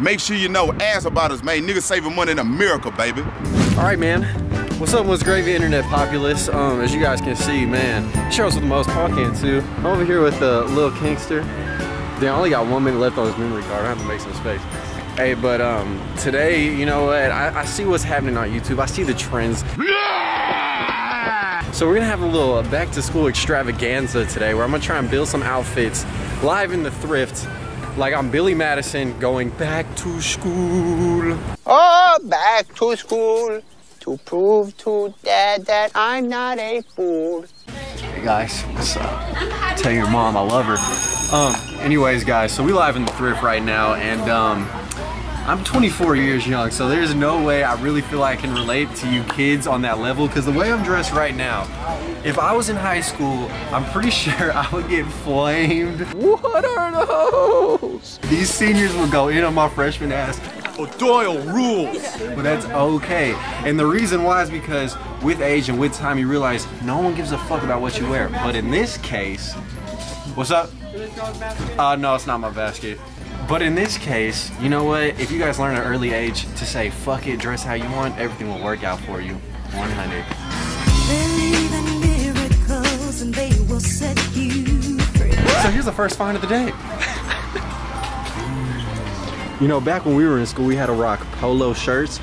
Make sure you know ask about us, man. Niggas saving money in America, baby. All right, man. What's up, what's gravy, internet populace? As you guys can see, man, shows with the most punk Cantu. I'm over here with the little Kingster. They only got 1 minute left on his memory card. I have to make some space. Hey, but today, you know what? I see what's happening on YouTube. I see the trends. So we're gonna have a little back to school extravaganza today where I'm gonna try and build some outfits live in the Thrift. Like I'm Billy Madison going back to school. Oh, back to school to prove to Dad that I'm not a fool. Hey guys, what's up? Tell your mom I love her. Anyways guys, so we live in the Thrift right now, and I'm 24 years young, so there's no way I really feel I can relate to you kids on that level, because the way I'm dressed right now, if I was in high school, I'm pretty sure I would get flamed. What are those? These seniors would go in on my freshman ass. Oh, Doyle rules. But that's okay. And the reason why is because with age and with time, you realize no one gives a fuck about what you wear. But in this case, what's up? No, it's not my basket. But in this case, you know what? If you guys learn at an early age to say, fuck it, dress how you want, everything will work out for you. 100. Believe in miracles and they will set you free. So here's the first find of the day. You know, back when we were in school, we had to rock polo shirts.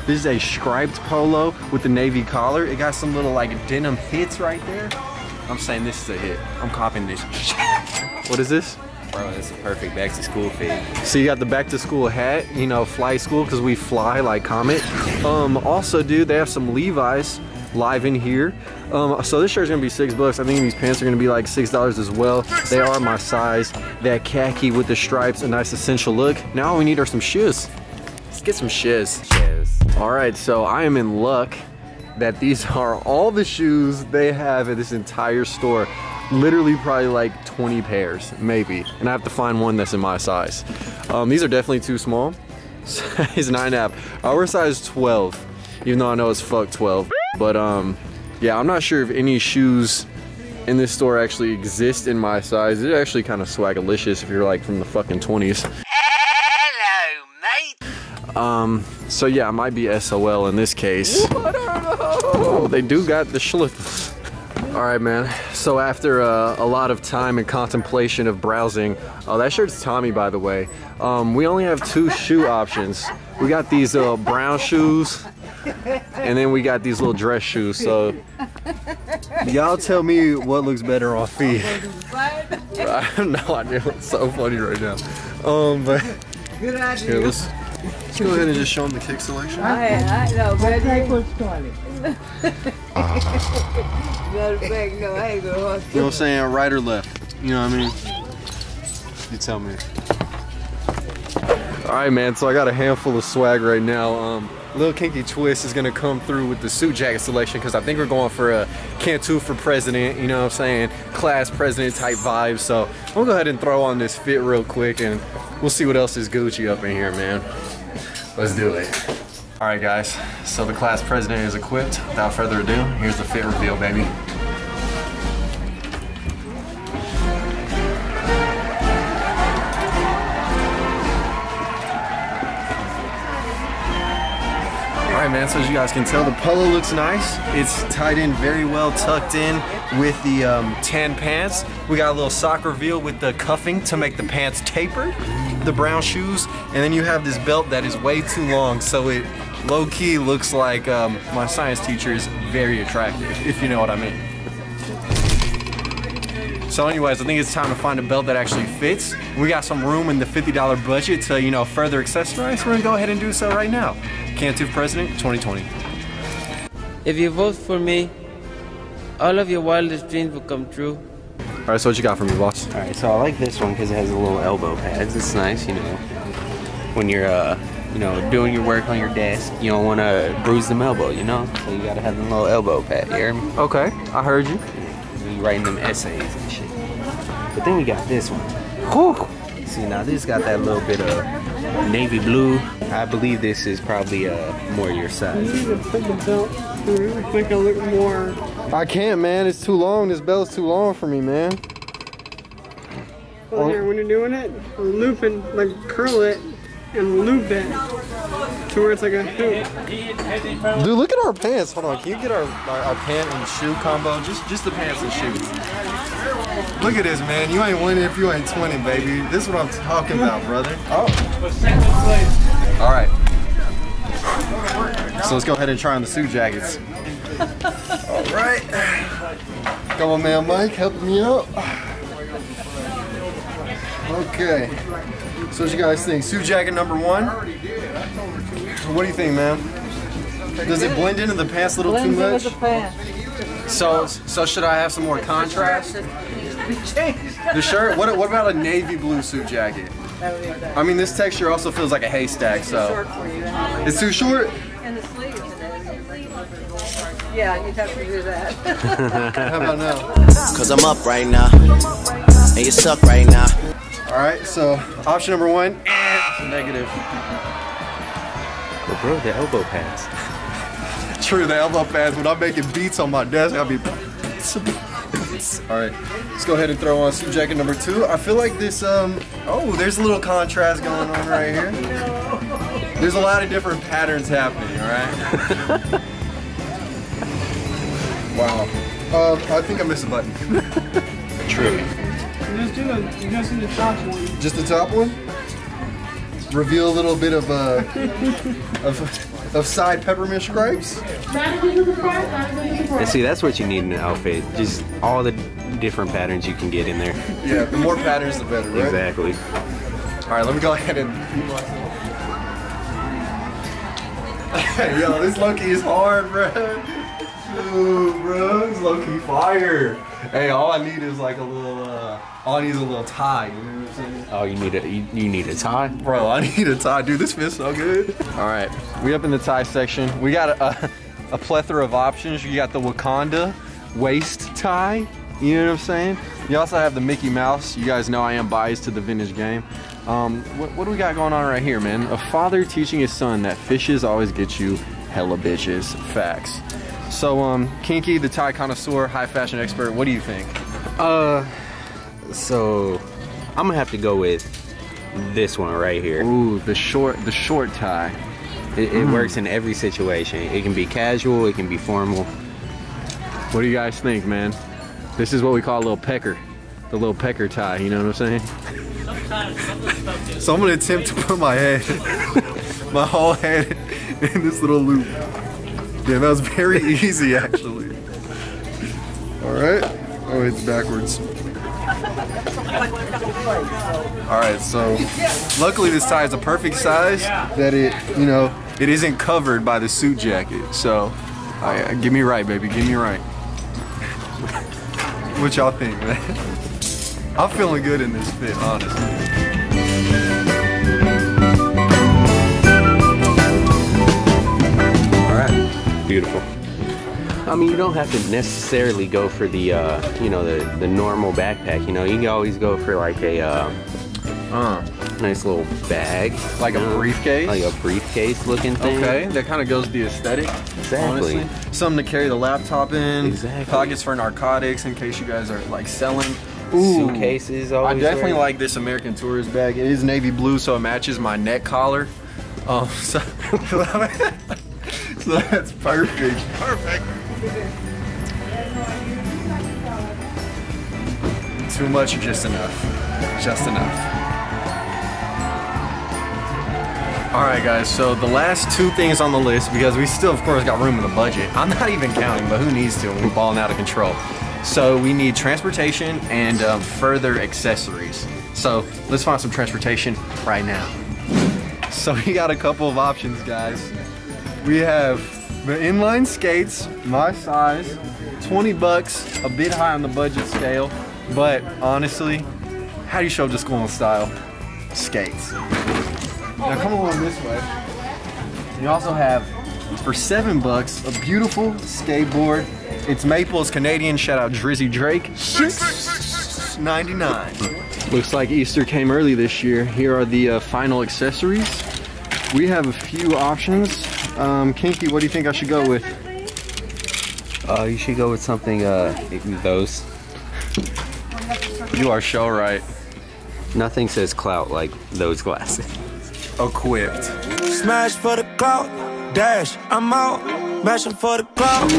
This is a striped polo with the navy collar. It got some little like denim hits right there. I'm saying this is a hit. I'm copying this. What is this? Bro, it's a perfect back to school fit. So you got the back to school hat, you know, flight school, because we fly like Comet. Also, dude, they have some Levi's live in here. So this shirt's gonna be $6. I think these pants are gonna be like $6 as well. They are my size. That khaki with the stripes, a nice essential look. Now all we need are some shoes. Let's get some shiz. All right, so I am in luck that these are all the shoes they have at this entire store. Literally probably like 20 pairs, maybe. And I have to find one that's in my size. These are definitely too small. Size 9.5. I wear size 12, even though I know it's fuck 12. But yeah, I'm not sure if any shoes in this store actually exist in my size. It's actually kind of swagalicious if you're like from the fucking 20s. Hello, mate. So yeah, I might be SOL in this case. What are those? Oh, they do got the schlittles. All right, man. So after a lot of time and contemplation of browsing, that shirt's Tommy, by the way. We only have 2 shoe options. We got these brown shoes, and then we got these little dress shoes. So y'all tell me what looks better on feet. I have no idea. It's so funny right now. But Good idea. here, let's go ahead and just show them the kick selection. I know, but No, I ain't gonna You know what I'm saying? Right or left? You know what I mean? You tell me. Alright, man, so I got a handful of swag right now. Lil Kinky Twist is gonna come through with the suit jacket selection because I think we're going for a Cantu for president, you know what I'm saying? Class president type vibe. So I'm gonna go ahead and throw on this fit real quick and we'll see what else is Gucci up in here, man. Let's do it. All right, guys, so the class president is equipped. Without further ado, here's the fit reveal, baby. All right, man, so as you guys can tell, the polo looks nice. It's tied in very well, tucked in with the tan pants. We got a little sock reveal with the cuffing to make the pants tapered, the brown shoes, and then you have this belt that is way too long, so it low-key looks like my science teacher is very attractive, if you know what I mean. So anyways, I think it's time to find a belt that actually fits. We got some room in the $50 budget to, you know, further accessorize. We're gonna go ahead and do so right now. Cantu President 2020. If you vote for me, all of your wildest dreams will come true. All right, so what you got for me, boss? All right, so I like this one because it has a little elbow pads. It's nice, you know, when you're, you know, doing your work on your desk. You don't want to bruise them elbow, you know? So you got to have a little elbow pad, you hear me? Okay, I heard you. You writing them essays and shit. But then we got this one. Whew. See, now this got that little bit of navy blue. I believe this is probably more your size. You need to put the belt through, make it look more. I can't, man. It's too long. This belt's too long for me, man. Well, here, when you're doing it, loop and like curl it and loop it to where it's like a hoop. Dude, look at our pants. Hold on, can you get our pant and shoe combo? Just the pants and shoes. Look at this, man. You ain't winning if you ain't 20, baby. This is what I'm talking about, brother. Oh. All right. So let's go ahead and try on the suit jackets. All right. Come on, man, Mike, helping me out. Okay. So what you guys think? Suit jacket number 1? What do you think, man? Does it blend into the pants a little too much? So should I have some more contrast? The shirt? What about a navy blue suit jacket? I mean, this texture also feels like a haystack, so. It's too short? And the sleeves. Yeah, you'd have to do that. How about now? Cause I'm up right now, and you suck right now. Alright, so option number 1, negative. But bro, the elbow pads. True, the elbow pads. When I'm making beats on my desk, I'll be. Alright, let's go ahead and throw on suit jacket number 2. I feel like this, oh, there's a little contrast going on right here. There's a lot of different patterns happening, alright? Wow. I think I missed a button. True. Just in the top one. Just the top one? Reveal a little bit of side peppermint stripes. And see, that's what you need in an outfit. Just all the different patterns you can get in there. Yeah, the more patterns, the better, right? Exactly. All right, let me go ahead and. Yo, this low-key is hard, bro. Dude, bro, it's low-key fire. Hey, all I need is like a little, all I need is a little tie, you know what I'm saying? Oh, you need a tie? Bro, I need a tie. Dude, this fits so good. All right, we up in the tie section. We got a plethora of options. You got the Wakanda waist tie, you know what I'm saying? You also have the Mickey Mouse. You guys know I am biased to the vintage game. What do we got going on right here, man? A father teaching his son that fishes always get you hella bitches. Facts. So, Kinky, the tie connoisseur, high fashion expert, what do you think? So I'm gonna have to go with this one right here. Ooh, the short tie. It works in every situation. It can be casual, it can be formal. What do you guys think, man? This is what we call a little pecker. The little pecker tie, you know what I'm saying? So I'm gonna attempt to put my head, my whole head in this little loop. Damn, that was very easy, actually. All right. Oh, it's backwards. All right, so luckily this tie is a perfect size that it, you know, it isn't covered by the suit jacket. So, get me right, baby, get me right. What y'all think, man? I'm feeling good in this fit, honestly. Beautiful. I mean, you don't have to necessarily go for the, you know, the normal backpack. You know, you can always go for like a nice little bag, like a briefcase, like a briefcase looking thing. Okay, that kind of goes with the aesthetic. Exactly. Honestly. Something to carry the laptop in. Exactly. Pockets for narcotics in case you guys are like selling. Suitcases. I definitely like this American tourist bag. It is navy blue, so it matches my neck collar. So that's perfect. Perfect. Too much or just enough? Just enough. Alright guys, so the last two things on the list, because we still of course got room in the budget. I'm not even counting, but who needs to when we're balling out of control. So we need transportation and further accessories. So let's find some transportation right now. So we got a couple of options, guys. We have the inline skates, my size, 20 bucks, a bit high on the budget scale, but honestly, how do you show up to school in style? Skates. Now come along this way. You also have, for 7 bucks, a beautiful skateboard. It's maple, it's Canadian, shout out Drizzy Drake. $6.99. Looks like Easter came early this year. Here are the final accessories. We have a few options. Kinky, what do you think I should go with? You should go with something, those. You are so right. Nothing says clout like those glasses. Equipped. Smash for the clout, dash, I'm out, mashing for the clout.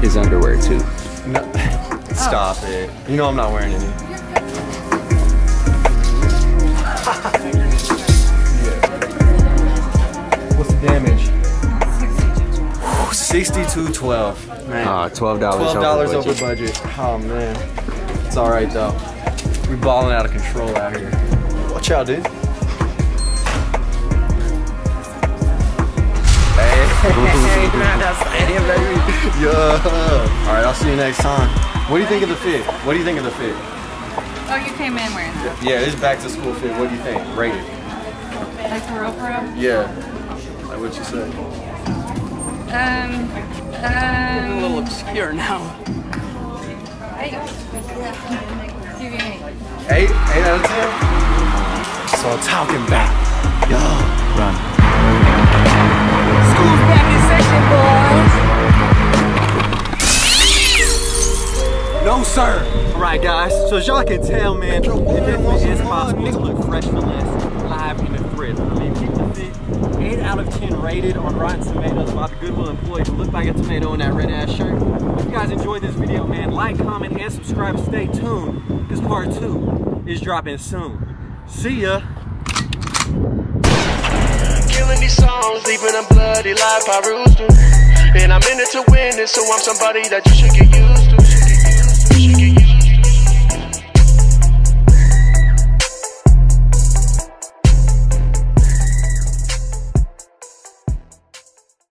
His underwear too. No. Stop it. You know I'm not wearing any. What's the damage? 62.12. $12 over budget. Oh man. It's alright though. We balling out of control out here. Watch out, dude. Hey, man, that's it, baby. Yeah. Alright, I'll see you next time. What do you think of the fit? What do you think of the fit? Oh, you came in wearing that? Yeah, this is back to school fit. What do you think? Rate it. Like for real, for real? Yeah. Like what you said. A little obscure now. 8. Give you 8. 8? 8 out of 10? So talking back. Yo, run. School's back in session, boys. No, sir. All right, guys. So as y'all can tell, man, it definitely is possible to look fresh for less live in the thrift. I mean, keep the fit. 8 out of 10 rated on Rotten Tomatoes by the Goodwill employee who looked like a tomato in that red ass shirt. If you guys enjoyed this video, man, like, comment, and subscribe. Stay tuned, because part 2 is dropping soon. See ya. Killing these songs, leaving them bloody like Paru's do. And I'm in it to win it, so I'm somebody that you should get used to.